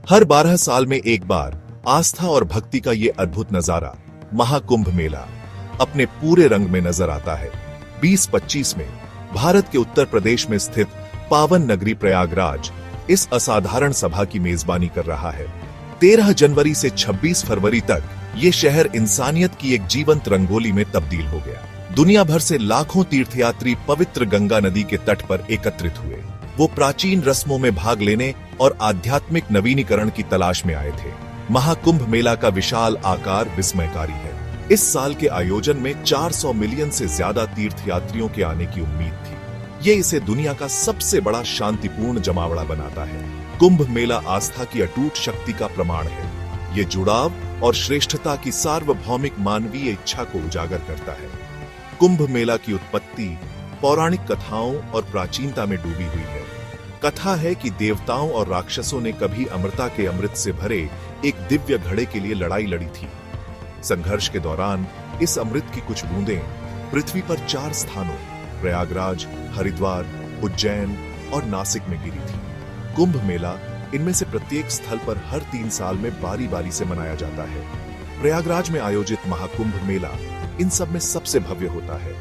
हर 12 साल में एक बार आस्था और भक्ति का ये अद्भुत नजारा महाकुंभ मेला अपने पूरे रंग में नजर आता है। 2025 में भारत के उत्तर प्रदेश में स्थित पावन नगरी प्रयागराज इस असाधारण सभा की मेजबानी कर रहा है। 13 जनवरी से 26 फरवरी तक ये शहर इंसानियत की एक जीवंत रंगोली में तब्दील हो गया। दुनिया भर से लाखों तीर्थयात्री पवित्र गंगा नदी के तट पर एकत्रित हुए। वो प्राचीन रस्मों में भाग लेने और आध्यात्मिक नवीनीकरण की तलाश में आए थे। महाकुंभ मेला का विशाल आकार विस्मयकारी है। इस साल के आयोजन में 400 मिलियन से ज्यादा तीर्थयात्रियों के आने की उम्मीद थी। ये इसे दुनिया का सबसे बड़ा शांतिपूर्ण जमावड़ा बनाता है। कुंभ मेला आस्था की अटूट शक्ति का प्रमाण है। ये जुड़ाव और श्रेष्ठता की सार्वभौमिक मानवीय इच्छा को उजागर करता है। कुंभ मेला की उत्पत्ति पौराणिक कथाओं और प्राचीनता में डूबी हुई है। कथा है कि देवताओं और राक्षसों ने कभी अमृता के अमृत से भरे एक दिव्य घड़े के लिए लड़ाई लड़ी थी। संघर्ष के दौरान इस अमृत की कुछ बूंदें पृथ्वी पर 4 स्थानों प्रयागराज, हरिद्वार, उज्जैन और नासिक में गिरी थी। कुंभ मेला इनमें से प्रत्येक स्थल पर हर 3 साल में बारी बारी से मनाया जाता है। प्रयागराज में आयोजित महाकुंभ मेला इन सब में सबसे भव्य होता है।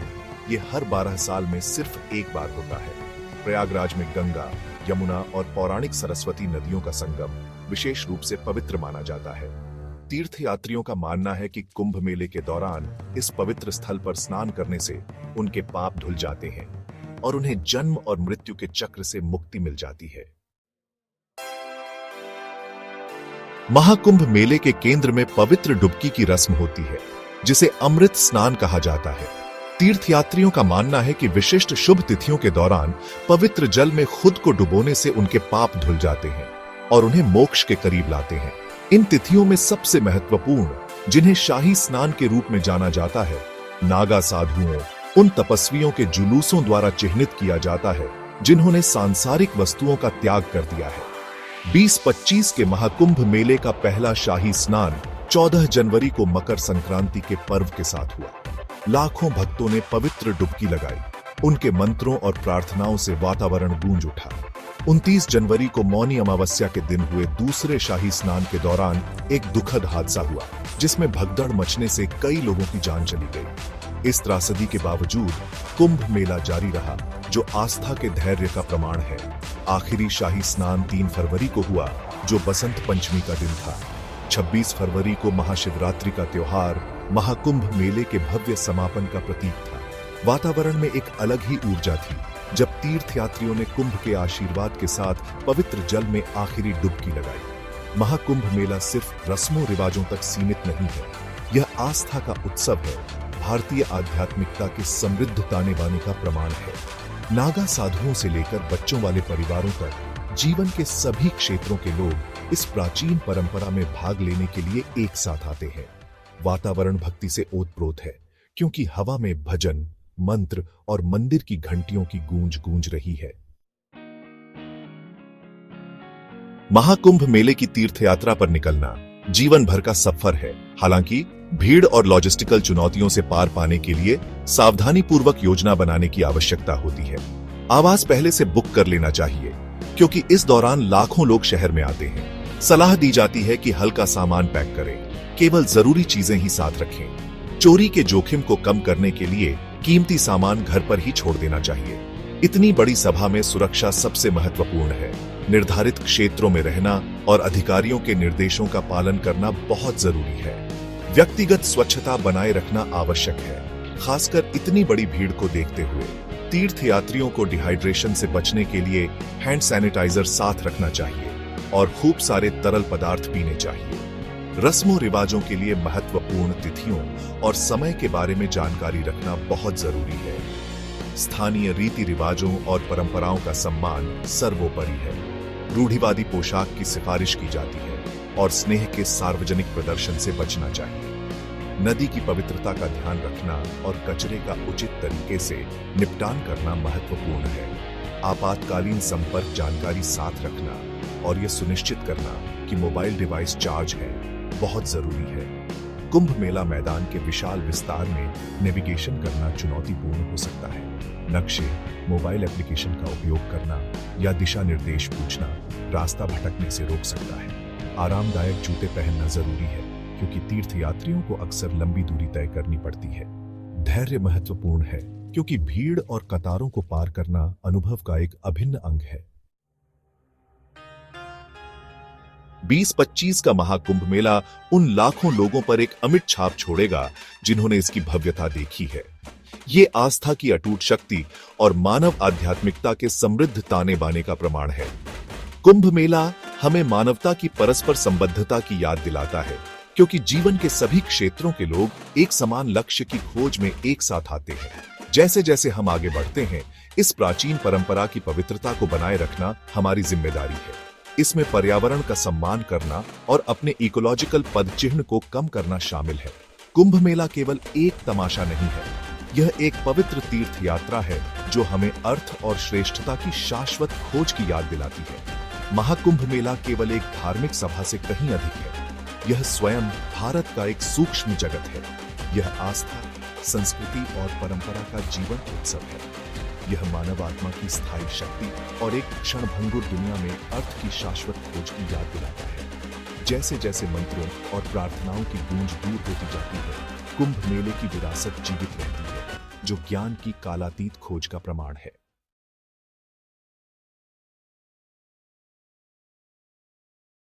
ये हर 12 साल में सिर्फ एक बार होता है। प्रयागराज में गंगा, यमुना और पौराणिक सरस्वती नदियों का संगम विशेष रूप से पवित्र माना जाता है। तीर्थयात्रियों का मानना है कि कुंभ मेले के दौरान इस पवित्र स्थल पर स्नान करने से उनके पाप धुल जाते हैं और उन्हें जन्म और मृत्यु के चक्र से मुक्ति मिल जाती है। महाकुंभ मेले के केंद्र में पवित्र डुबकी की रस्म होती है, जिसे अमृत स्नान कहा जाता है। तीर्थयात्रियों का मानना है कि विशिष्ट शुभ तिथियों के दौरान पवित्र जल में खुद को डुबोने से उनके पाप धुल जाते हैं और उन्हें मोक्ष के करीब लाते हैं। इन तिथियों में सबसे महत्वपूर्ण, जिन्हें शाही स्नान के रूप में जाना जाता है, नागा साधुओं, उन तपस्वियों के जुलूसों द्वारा चिह्नित किया जाता है जिन्होंने सांसारिक वस्तुओं का त्याग कर दिया है। 2025 के महाकुंभ मेले का पहला शाही स्नान 14 जनवरी को मकर संक्रांति के पर्व के साथ हुआ। लाखों भक्तों ने पवित्र डुबकी लगाई। उनके मंत्रों और प्रार्थनाओं से वातावरण गूंज उठा। 29 जनवरी को मौनी अमावस्या के दिन हुए दूसरे शाही स्नान के दौरान एक दुखद हादसा हुआ, जिसमें भगदड़ मचने से कई लोगों की जान चली गई। इस त्रासदी के बावजूद कुंभ मेला जारी रहा, जो आस्था के धैर्य का प्रमाण है। आखिरी शाही स्नान 3 फरवरी को हुआ, जो बसंत पंचमी का दिन था। 26 फरवरी को महाशिवरात्रि का त्योहार महाकुंभ मेले के भव्य समापन का प्रतीक था। वातावरण में एक अलग ही ऊर्जा थी जब तीर्थयात्रियों ने कुंभ के आशीर्वाद के साथ पवित्र जल में आखिरी डुबकी लगाई। महाकुंभ मेला सिर्फ रस्मों रिवाजों तक सीमित नहीं है, यह आस्था का उत्सव है। भारतीय आध्यात्मिकता के समृद्ध ताने बाने का प्रमाण है। नागा साधुओं से लेकर बच्चों वाले परिवारों तक जीवन के सभी क्षेत्रों के लोग इस प्राचीन परंपरा में भाग लेने के लिए एक साथ आते हैं। वातावरण भक्ति से ओतप्रोत है, क्योंकि हवा में भजन, मंत्र और मंदिर की घंटियों की गूंज गूंज रही है। महाकुंभ मेले की तीर्थयात्रा पर निकलना जीवन भर का सफर है। हालांकि भीड़ और लॉजिस्टिकल चुनौतियों से पार पाने के लिए सावधानी पूर्वक योजना बनाने की आवश्यकता होती है। आवास पहले से बुक कर लेना चाहिए, क्योंकि इस दौरान लाखों लोग शहर में आते हैं। सलाह दी जाती है कि हल्का सामान पैक करें, केवल जरूरी चीजें ही साथ रखें। चोरी के जोखिम को कम करने के लिए कीमती सामान घर पर ही छोड़ देना चाहिए। इतनी बड़ी सभा में सुरक्षा सबसे महत्वपूर्ण है। निर्धारित क्षेत्रों में रहना और अधिकारियों के निर्देशों का पालन करना बहुत जरूरी है। व्यक्तिगत स्वच्छता बनाए रखना आवश्यक है, खासकर इतनी बड़ी भीड़ को देखते हुए। तीर्थयात्रियों को डिहाइड्रेशन से बचने के लिए हैंड सैनिटाइजर साथ रखना चाहिए और खूब सारे तरल पदार्थ पीने चाहिए। रस्मों रिवाजों के लिए महत्वपूर्ण तिथियों और समय के बारे में जानकारी रखना बहुत जरूरी है। स्थानीय रीति रिवाजों और परंपराओं का सम्मान सर्वोपरि है। रूढ़िवादी पोशाक की सिफारिश की जाती है और स्नेह के सार्वजनिक प्रदर्शन से बचना चाहिए। नदी की पवित्रता का ध्यान रखना और कचरे का उचित तरीके से निपटान करना महत्वपूर्ण है। आपातकालीन संपर्क जानकारी साथ रखना और यह सुनिश्चित करना कि मोबाइल डिवाइस चार्ज है बहुत जरूरी है। कुंभ मेला मैदान के विशाल विस्तार में नेविगेशन करना चुनौतीपूर्ण हो सकता है। नक्शे, मोबाइल एप्लीकेशन का उपयोग करना या दिशा निर्देश पूछना रास्ता भटकने से रोक सकता है। आरामदायक जूते पहनना जरूरी है, क्योंकि तीर्थयात्रियों को अक्सर लंबी दूरी तय करनी पड़ती है। धैर्य महत्वपूर्ण है, क्योंकि भीड़ और कतारों को पार करना अनुभव का एक अभिन्न अंग है। 2025 का महाकुंभ मेला उन लाखों लोगों पर एक अमिट छाप छोड़ेगा जिन्होंने इसकी भव्यता देखी है। ये आस्था की अटूट शक्ति और मानव आध्यात्मिकता के समृद्ध ताने बाने का प्रमाण है। कुंभ मेला हमें मानवता की परस्पर संबद्धता की याद दिलाता है, क्योंकि जीवन के सभी क्षेत्रों के लोग एक समान लक्ष्य की खोज में एक साथ आते हैं। जैसे जैसे हम आगे बढ़ते हैं, इस प्राचीन परंपरा की पवित्रता को बनाए रखना हमारी जिम्मेदारी है। इसमें पर्यावरण का सम्मान करना और अपने इकोलॉजिकल पदचिह्न को कम करना शामिल है। कुंभ मेला केवल एक तमाशा नहीं है, यह एक पवित्र तीर्थ यात्रा है जो हमें अर्थ और श्रेष्ठता की शाश्वत खोज की याद दिलाती है। महाकुंभ मेला केवल एक धार्मिक सभा से कहीं अधिक है। यह स्वयं भारत का एक सूक्ष्म जगत है। यह आस्था, संस्कृति और परंपरा का जीवन उत्सव है। यह मानव आत्मा की स्थायी शक्ति और एक क्षणभंगुर दुनिया में अर्थ की शाश्वत खोज की याद दिलाता है। जैसे जैसे मंत्रों और प्रार्थनाओं की गूंज दूर होती जाती है, कुंभ मेले की विरासत जीवित रहती है, जो ज्ञान की कालातीत खोज का प्रमाण है।